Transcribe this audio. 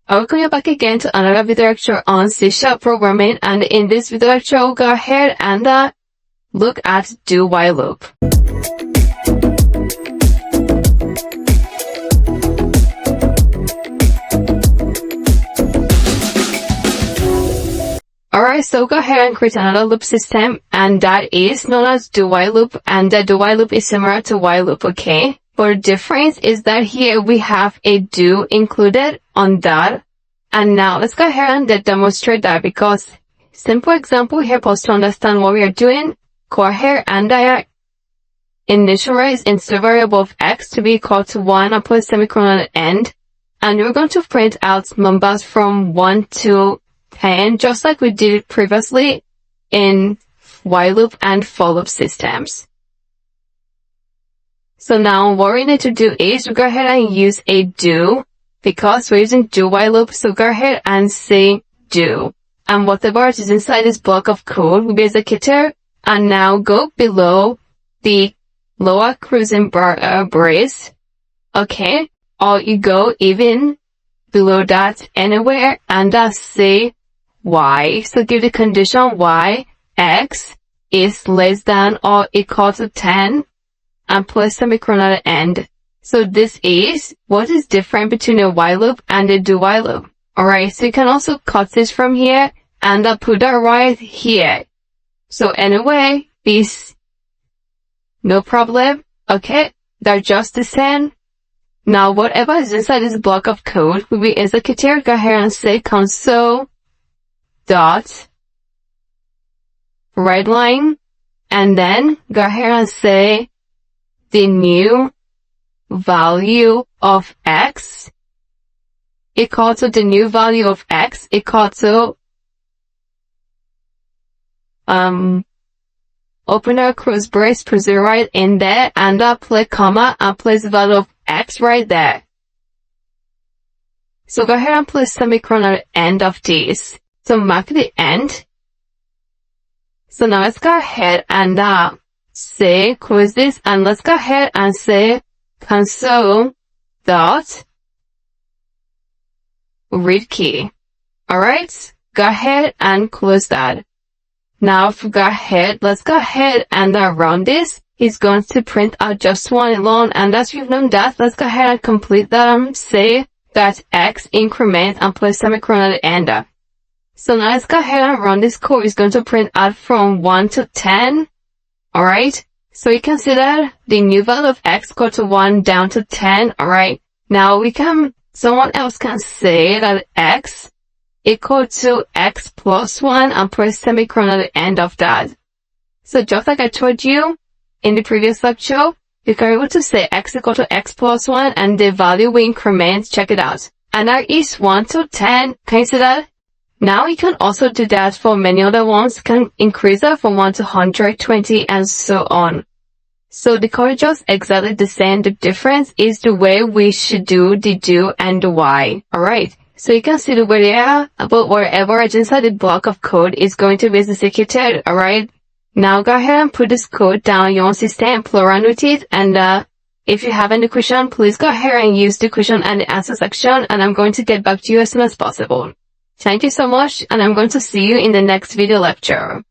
Welcome you back again to another video lecture on C# programming, and in this video lecture we'll go ahead and look at do while loop. Alright, so go ahead and create another loop system, and that is known as do while loop, and the do while loop is similar to while loop, okay? But the difference is that here we have a do included on that. And now let's go ahead and demonstrate that, because simple example here for us to understand what we are doing. Go ahead and initialize instance variable of x to be equal to 1 and put a semicolon at the end. And we're going to print out numbers from 1 to 10, just like we did it previously in while loop and for loop systems. So now what we need to do is we go ahead and use a do, because we're using do while loop. So go ahead and say do, and whatever is inside this block of code will be executed. And now go below the lower cruising brace, okay, or you go even below that anywhere, and say y. So give the condition y x is less than or equal to 10 and plus semicolon at the end. So this is what is different between a while loop and a do while loop. Alright, so you can also cut this from here and put that right here. So anyway, this, no problem. Okay, they're just the same. Now whatever is inside this block of code will be executed. Go ahead and say console dot readline, and then go ahead and say the new value of x equal to the new value of x equal to open a close brace, put it right in there, and place comma and place the value of x right there. So go ahead and place semicolon at the end of this. So mark the end. So now let's go ahead and say close this, and let's go ahead and say console dot read key. Alright, go ahead and close that. Now if we go ahead, let's go ahead and run this. It's going to print out just one alone, and as we've done that, let's go ahead and complete that. Say that x increment and place semicolon at the end. So now let's go ahead and run this code. It's going to print out from 1 to 10. Alright, so you can see that the new value of x go to 1 down to 10. Alright, now someone else can say that x equal to x plus 1 and press semicolon at the end of that. So just like I told you in the previous lecture, you can be able to say x equal to x plus 1 and the value will increment. Check it out. And that is 1 to 10. Can you see that? Now you can also do that for many other ones. You can increase that from 1 to 120 and so on. So the code is just exactly the same. The difference is the way we should do the do and the why. Alright. So you can see the way they are, but wherever is inside the block of code is going to be executed. Alright. Now go ahead and put this code down in your own system, play around with it, and if you have any question, please go ahead and use the question and the answer section, and I'm going to get back to you as soon as possible. Thank you so much, and I'm going to see you in the next video lecture.